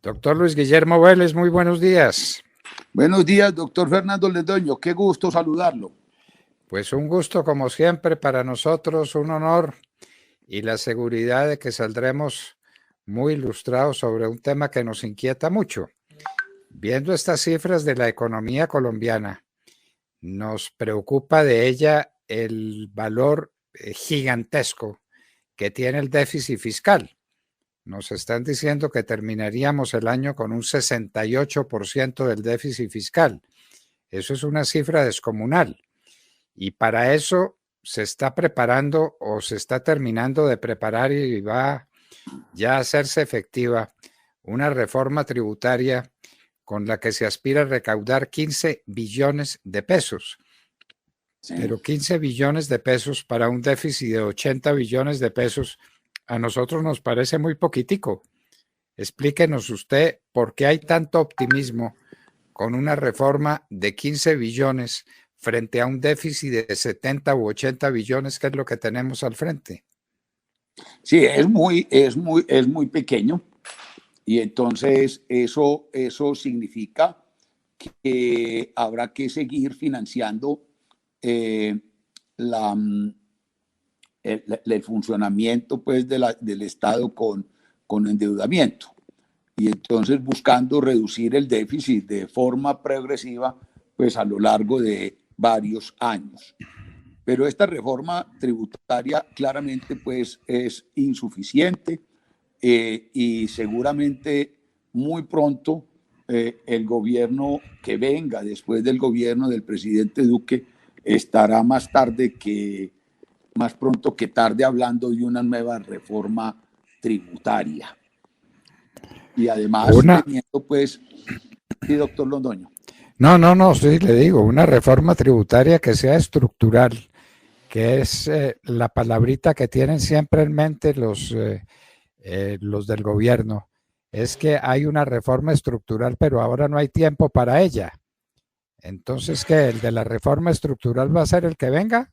Doctor Luis Guillermo Vélez, muy buenos días. Buenos días, doctor Fernando Lendoño. Qué gusto saludarlo. Pues un gusto como siempre para nosotros, un honor y la seguridad de que saldremos muy ilustrados sobre un tema que nos inquieta mucho. Viendo estas cifras de la economía colombiana, nos preocupa de ella el valor gigantesco que tiene el déficit fiscal. Nos están diciendo que terminaríamos el año con un 68% del déficit fiscal. Eso es una cifra descomunal. Y para eso se está preparando o se está terminando de preparar y va ya a hacerse efectiva una reforma tributaria con la que se aspira a recaudar 15 billones de pesos. Sí. Pero 15 billones de pesos para un déficit de 80 billones de pesos a nosotros nos parece muy poquitico. Explíquenos usted por qué hay tanto optimismo con una reforma de 15 billones frente a un déficit de 70 u 80 billones, que es lo que tenemos al frente. Sí, es muy pequeño, y entonces eso significa que habrá que seguir financiando el funcionamiento pues, del Estado con endeudamiento, y entonces buscando reducir el déficit de forma progresiva pues, a lo largo de varios años. Pero esta reforma tributaria claramente pues, es insuficiente, y seguramente muy pronto el gobierno que venga después del gobierno del presidente Duque estará más pronto que tarde hablando de una nueva reforma tributaria. Y además teniendo pues, sí, doctor Londoño. No, sí, le digo, una reforma tributaria que sea estructural, que es la palabrita que tienen siempre en mente los del gobierno, es que hay una reforma estructural, pero ahora no hay tiempo para ella. Entonces, ¿qué? ¿El de la reforma estructural va a ser el que venga?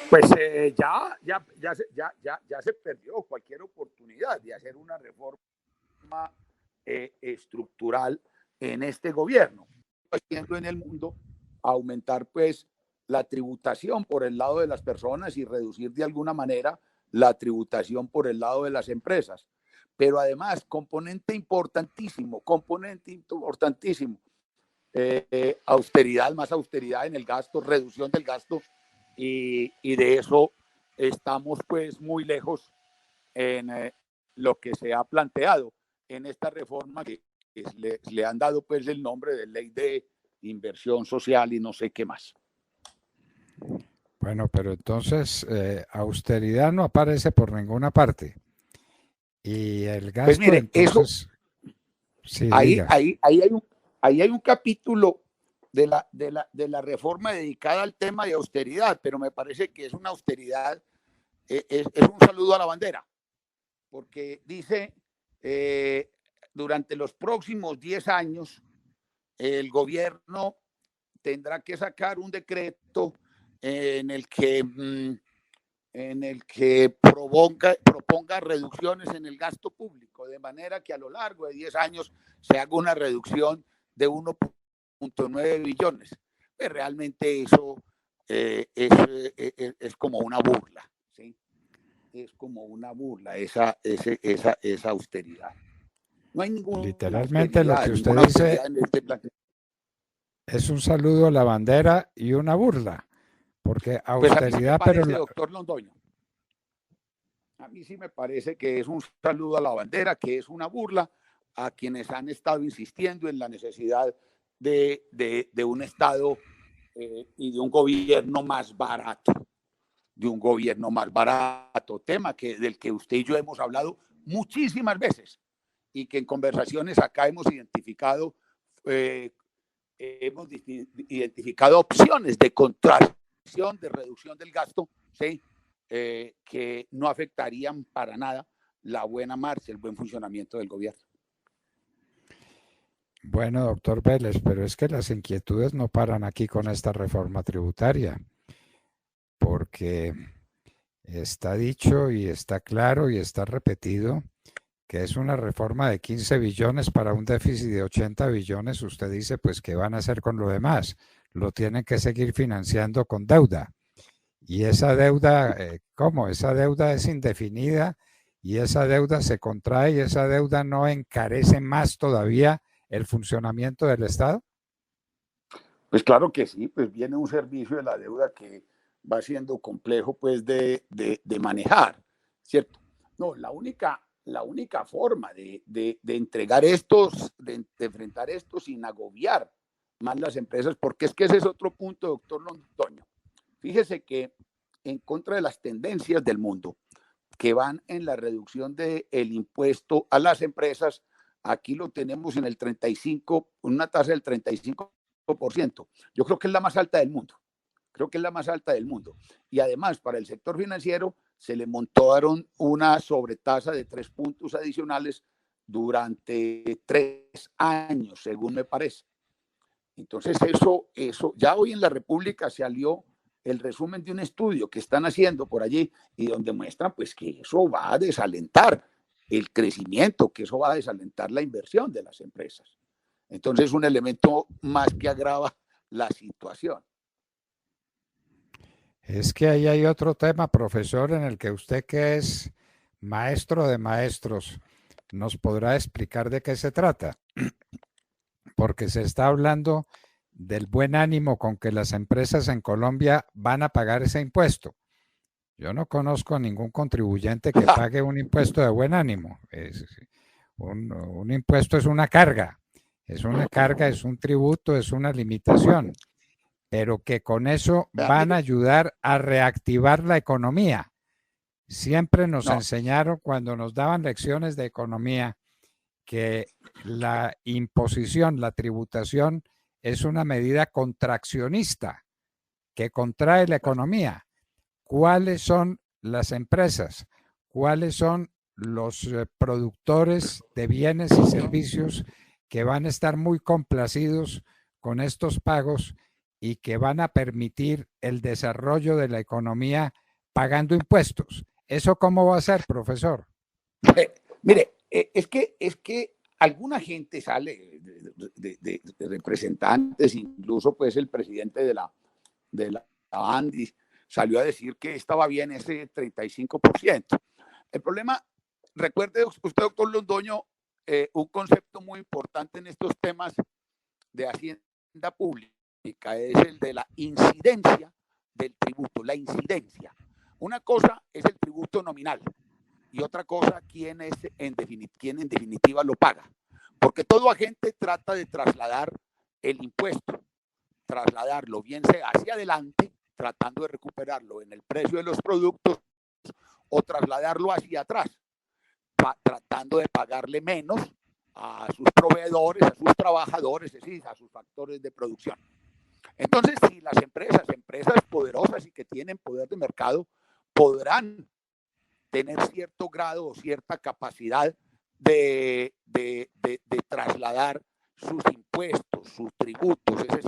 Pues ya se perdió cualquier oportunidad de hacer una reforma estructural en este gobierno. Haciendo en el mundo aumentar pues la tributación por el lado de las personas y reducir de alguna manera la tributación por el lado de las empresas. Pero además, componente importantísimo, austeridad, más austeridad en el gasto, reducción del gasto, y de eso estamos pues muy lejos en lo que se ha planteado en esta reforma que le han dado pues el nombre de ley de inversión social y no sé qué más. Bueno, pero entonces austeridad no aparece por ninguna parte. Y el gasto, pues mire, entonces... Eso, sí, ahí hay un capítulo de la reforma dedicada al tema de austeridad, pero me parece que es una austeridad, es un saludo a la bandera, porque dice, durante los próximos 10 años, el gobierno tendrá que sacar un decreto en el que proponga reducciones en el gasto público, de manera que a lo largo de 10 años se haga una reducción de 1.9 billones. Pues realmente eso es como una burla, ¿sí? Es como una burla esa austeridad. No hay ninguna literalmente lo que usted dice en este plan. Es un saludo a la bandera y una burla, porque austeridad, pues a mí sí me parece, doctor Londoño, a mí sí me parece que es un saludo a la bandera, que es una burla a quienes han estado insistiendo en la necesidad de un Estado y de un gobierno más barato, tema del que usted y yo hemos hablado muchísimas veces, y que en conversaciones acá hemos identificado opciones de contracción, de reducción del gasto, ¿sí? Que no afectarían para nada la buena marcha, el buen funcionamiento del gobierno. Bueno, doctor Vélez, pero es que las inquietudes no paran aquí con esta reforma tributaria, porque está dicho y está claro y está repetido que es una reforma de 15 billones para un déficit de 80 billones, usted dice, pues, ¿qué van a hacer con lo demás? Lo tienen que seguir financiando con deuda. Y esa deuda, ¿cómo? Esa deuda es indefinida y esa deuda se contrae y esa deuda no encarece más todavía el funcionamiento del Estado. Pues claro que sí, pues viene un servicio de la deuda que va siendo complejo pues de manejar, ¿cierto? No, la única forma de entregar estos, de enfrentar esto sin agobiar más las empresas, porque es que ese es otro punto, doctor Londoño. Fíjese que en contra de las tendencias del mundo que van en la reducción del impuesto a las empresas, aquí lo tenemos en el 35, una tasa del 35%. Yo creo que es la más alta del mundo. Creo que es la más alta del mundo. Y además, para el sector financiero, se le montaron una sobretasa de 3 puntos adicionales durante 3 años, según me parece. Entonces, eso, ya hoy en la República salió el resumen de un estudio que están haciendo por allí y donde muestran pues que eso va a desalentar el crecimiento, que eso va a desalentar la inversión de las empresas. Entonces, un elemento más que agrava la situación. Es que ahí hay otro tema, profesor, en el que usted, que es maestro de maestros, nos podrá explicar de qué se trata. Porque se está hablando del buen ánimo con que las empresas en Colombia van a pagar ese impuesto. Yo no conozco a ningún contribuyente que pague un impuesto de buen ánimo. Un impuesto es una carga, es un tributo, es una limitación, pero que con eso van a ayudar a reactivar la economía. Siempre nos enseñaron cuando nos daban lecciones de economía que la imposición, la tributación, es una medida contraccionista que contrae la economía. ¿Cuáles son las empresas? ¿Cuáles son los productores de bienes y servicios que van a estar muy complacidos con estos pagos y que van a permitir el desarrollo de la economía pagando impuestos? ¿Eso cómo va a ser, profesor? Mire, es que alguna gente sale de representantes, incluso pues el presidente de la ANDI salió a decir que estaba bien ese 35%. El problema, recuerde usted, doctor Londoño, un concepto muy importante en estos temas de hacienda pública es el de la incidencia del tributo, la incidencia. Una cosa es el tributo nominal y otra cosa, quién en definitiva lo paga. Porque todo agente trata de trasladar el impuesto, trasladarlo bien sea hacia adelante, tratando de recuperarlo en el precio de los productos, o trasladarlo hacia atrás, tratando de pagarle menos a sus proveedores, a sus trabajadores, es decir, a sus factores de producción. Entonces, si las empresas poderosas y que tienen poder de mercado, podrán tener cierto grado o cierta capacidad de trasladar sus impuestos, sus tributos, ese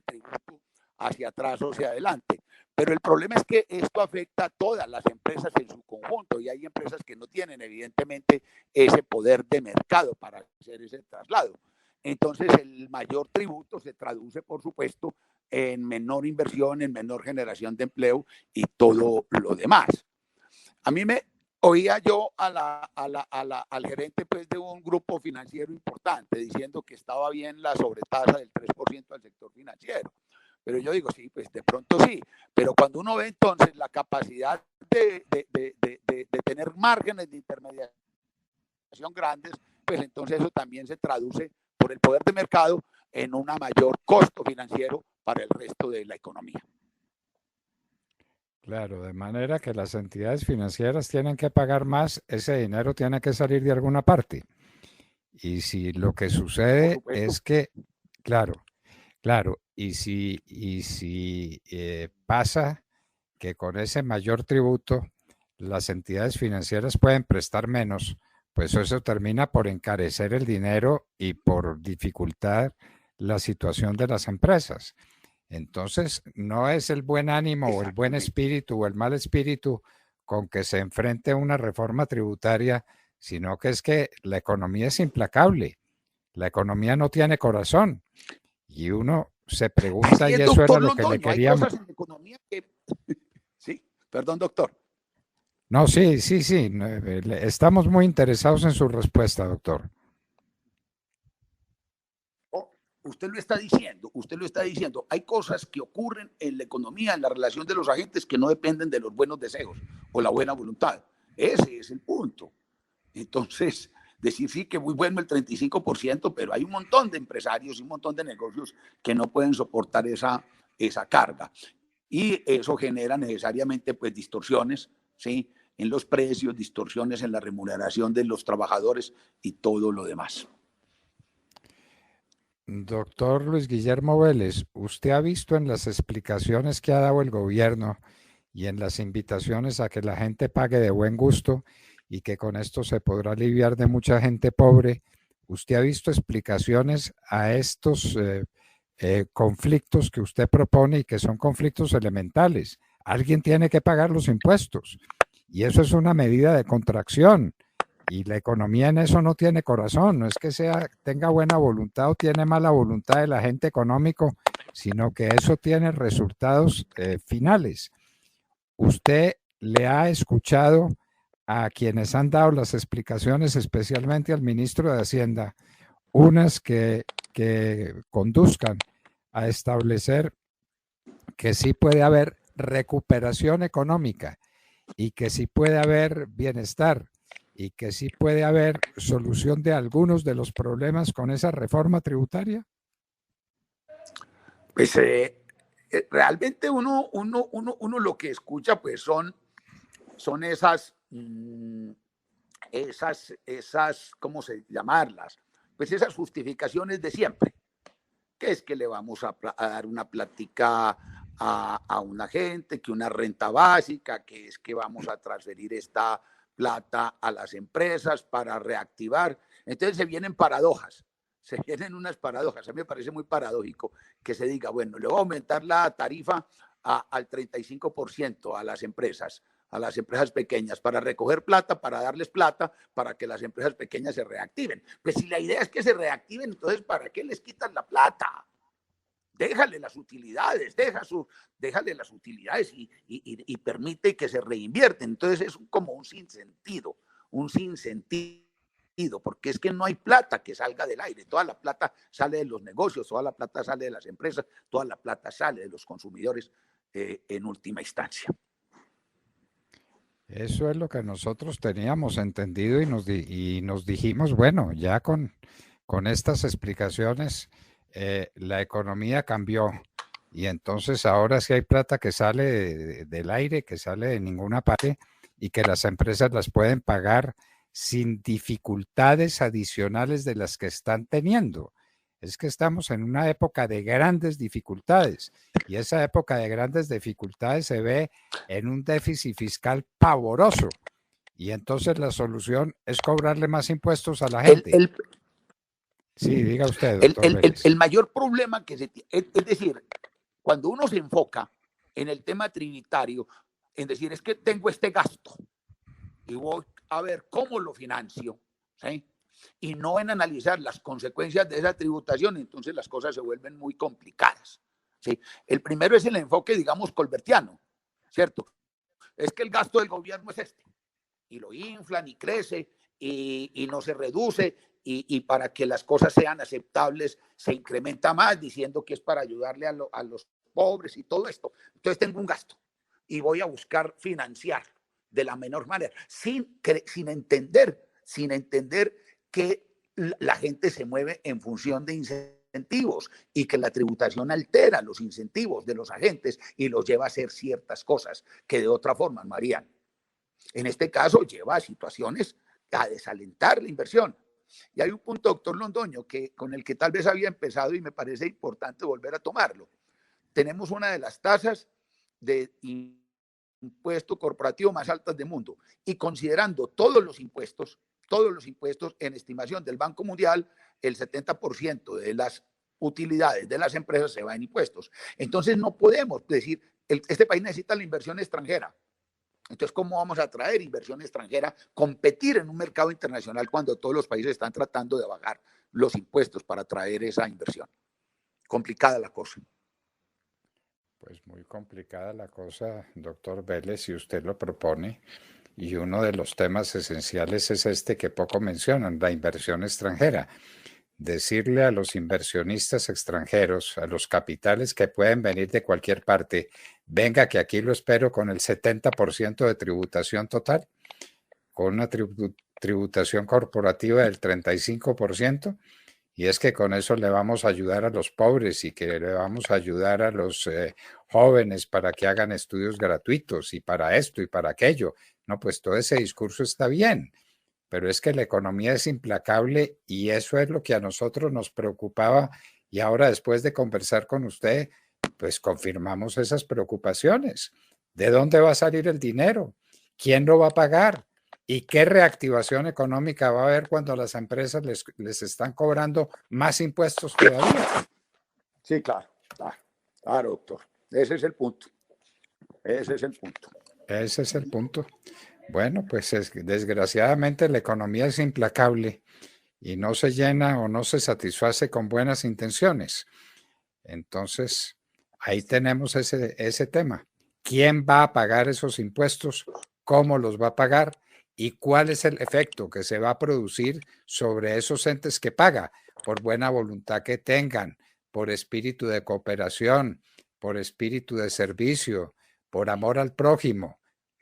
tributo hacia atrás o hacia adelante. Pero el problema es que esto afecta a todas las empresas en su conjunto y hay empresas que no tienen evidentemente ese poder de mercado para hacer ese traslado. Entonces el mayor tributo se traduce, por supuesto, en menor inversión, en menor generación de empleo y todo lo demás. A mí me oía yo al gerente pues, de un grupo financiero importante diciendo que estaba bien la sobretasa del 3% al sector financiero. Pero yo digo, sí, pues de pronto sí. Pero cuando uno ve entonces la capacidad de tener márgenes de intermediación grandes, pues entonces eso también se traduce por el poder de mercado en un mayor costo financiero para el resto de la economía. Claro, de manera que las entidades financieras tienen que pagar más, ese dinero tiene que salir de alguna parte. Y si lo que sucede es que, claro, y si pasa que con ese mayor tributo las entidades financieras pueden prestar menos, pues eso termina por encarecer el dinero y por dificultar la situación de las empresas. Entonces, no es el buen ánimo o el buen espíritu o el mal espíritu con que se enfrente una reforma tributaria, sino que es que la economía es implacable, la economía no tiene corazón y uno se pregunta, Así y es, eso era doctor lo que le Londoño. Hay queríamos. cosas en la economía que... Sí, perdón, doctor. No, sí, sí, sí, estamos muy interesados en su respuesta, doctor. Oh, usted lo está diciendo. Hay cosas que ocurren en la economía, en la relación de los agentes, que no dependen de los buenos deseos o la buena voluntad. Ese es el punto. Entonces, decir sí que muy bueno el 35%, pero hay un montón de empresarios y un montón de negocios que no pueden soportar esa carga. Y eso genera necesariamente pues distorsiones, ¿sí? En los precios, distorsiones en la remuneración de los trabajadores y todo lo demás. Doctor Luis Guillermo Vélez, ¿usted ha visto en las explicaciones que ha dado el gobierno y en las invitaciones a que la gente pague de buen gusto y que con esto se podrá aliviar de mucha gente pobre? ¿Usted ha visto explicaciones a estos conflictos que usted propone y que son conflictos elementales? Alguien tiene que pagar los impuestos y eso es una medida de contracción. Y la economía en eso no tiene corazón, no es que tenga buena voluntad o tiene mala voluntad el agente económico, sino que eso tiene resultados finales. ¿Usted le ha escuchado a quienes han dado las explicaciones, especialmente al ministro de Hacienda, unas que conduzcan a establecer que sí puede haber recuperación económica y que sí puede haber bienestar y que sí puede haber solución de algunos de los problemas con esa reforma tributaria? Pues realmente uno lo que escucha pues son esas, ¿cómo se llamarlas? Pues esas justificaciones de siempre, que es que le vamos a dar una plática a una gente, que una renta básica, que es que vamos a transferir esta plata a las empresas para reactivar. Entonces se vienen paradojas, se vienen unas paradojas. A mí me parece muy paradójico que se diga, bueno, le voy a aumentar la tarifa al 35% a las empresas pequeñas, para recoger plata, para darles plata, para que las empresas pequeñas se reactiven. Pues si la idea es que se reactiven, entonces ¿para qué les quitan la plata? Déjale las utilidades, déjale las utilidades y permite que se reinvierten. Entonces es como un sinsentido, porque es que no hay plata que salga del aire, toda la plata sale de los negocios, toda la plata sale de las empresas, toda la plata sale de los consumidores en última instancia. Eso es lo que nosotros teníamos entendido y nos dijimos, bueno, ya con estas explicaciones la economía cambió y entonces ahora sí hay plata que sale del aire, que sale de ninguna parte y que las empresas las pueden pagar sin dificultades adicionales de las que están teniendo. Es que estamos en una época de grandes dificultades y esa época de grandes dificultades se ve en un déficit fiscal pavoroso. Y entonces la solución es cobrarle más impuestos a la El, gente. el, Sí, diga usted, el, doctor el, el, Vélez. el mayor problema que se tiene, es decir, cuando uno se enfoca en el tema tributario, en decir, es que tengo este gasto y voy a ver cómo lo financio, ¿sí? Y no en analizar las consecuencias de esa tributación, entonces las cosas se vuelven muy complicadas, ¿sí? El primero es el enfoque, digamos, colbertiano, ¿cierto? Es que el gasto del gobierno es este, y lo inflan y crece y no se reduce, y para que las cosas sean aceptables se incrementa más, diciendo que es para ayudarle a los pobres y todo esto. Entonces tengo un gasto y voy a buscar financiar de la menor manera, sin entender que la gente se mueve en función de incentivos y que la tributación altera los incentivos de los agentes y los lleva a hacer ciertas cosas que de otra forma no harían. En este caso lleva a situaciones a desalentar la inversión. Y hay un punto, doctor Londoño, con el que tal vez había empezado y me parece importante volver a tomarlo. Tenemos una de las tasas de impuesto corporativo más altas del mundo, y considerando todos los impuestos en estimación del Banco Mundial, el 70% de las utilidades de las empresas se va en impuestos. Entonces no podemos decir, este país necesita la inversión extranjera, Entonces, ¿cómo vamos a atraer inversión extranjera, competir en un mercado internacional cuando todos los países están tratando de bajar los impuestos para atraer esa inversión? Complicada la cosa. Pues muy complicada la cosa, doctor Vélez, si usted lo propone. Y uno de los temas esenciales es este que poco mencionan, la inversión extranjera. Decirle a los inversionistas extranjeros, a los capitales que pueden venir de cualquier parte, venga que aquí lo espero con el 70% de tributación total, con una tributación corporativa del 35%, y es que con eso le vamos a ayudar a los pobres y que le vamos a ayudar a los jóvenes para que hagan estudios gratuitos y para esto y para aquello. No, pues todo ese discurso está bien, pero es que la economía es implacable y eso es lo que a nosotros nos preocupaba y ahora después de conversar con usted, pues confirmamos esas preocupaciones. ¿De dónde va a salir el dinero? ¿Quién lo va a pagar? ¿Y qué reactivación económica va a haber cuando las empresas les están cobrando más impuestos todavía? Sí, claro, claro, doctor. Ese es el punto. Ese es el punto. Ese es el punto. Bueno, pues desgraciadamente la economía es implacable y no se llena o no se satisface con buenas intenciones. Entonces, ahí tenemos ese tema. ¿Quién va a pagar esos impuestos? ¿Cómo los va a pagar? ¿Y cuál es el efecto que se va a producir sobre esos entes que paga? Por buena voluntad que tengan, por espíritu de cooperación, por espíritu de servicio, por amor al prójimo.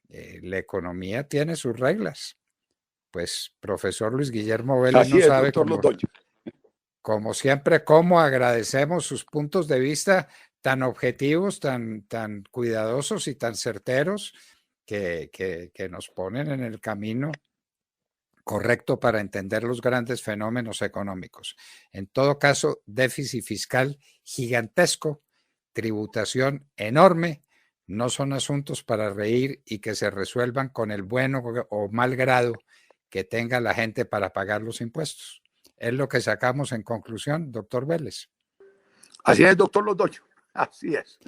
La economía tiene sus reglas. Pues, profesor Luis Guillermo Vélez Así no es, sabe doctor Londoño. como siempre, cómo agradecemos sus puntos de vista tan objetivos, tan cuidadosos y tan certeros que nos ponen en el camino correcto para entender los grandes fenómenos económicos. En todo caso, déficit fiscal gigantesco, tributación enorme, no son asuntos para reír y que se resuelvan con el bueno o mal grado que tenga la gente para pagar los impuestos. Es lo que sacamos en conclusión, doctor Vélez. Así es, doctor Londoño. Así es.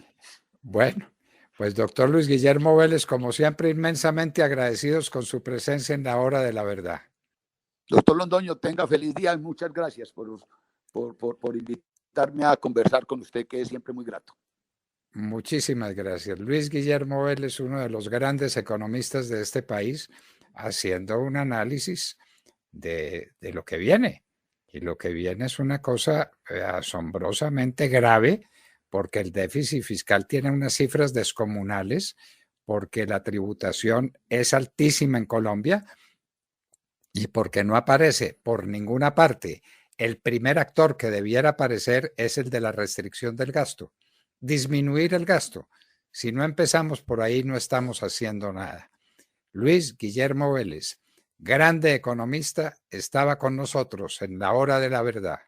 Bueno, pues doctor Luis Guillermo Vélez, como siempre, inmensamente agradecidos con su presencia en la hora de la verdad. Doctor Londoño, tenga feliz día y muchas gracias por invitarme a conversar con usted, que es siempre muy grato. Muchísimas gracias. Luis Guillermo Vélez, uno de los grandes economistas de este país, haciendo un análisis de lo que viene. Y lo que viene es una cosa asombrosamente grave, porque el déficit fiscal tiene unas cifras descomunales, porque la tributación es altísima en Colombia y porque no aparece por ninguna parte. El primer actor que debiera aparecer es el de la restricción del gasto, disminuir el gasto. Si no empezamos por ahí, no estamos haciendo nada. Luis Guillermo Vélez, grande economista, estaba con nosotros en la hora de la verdad.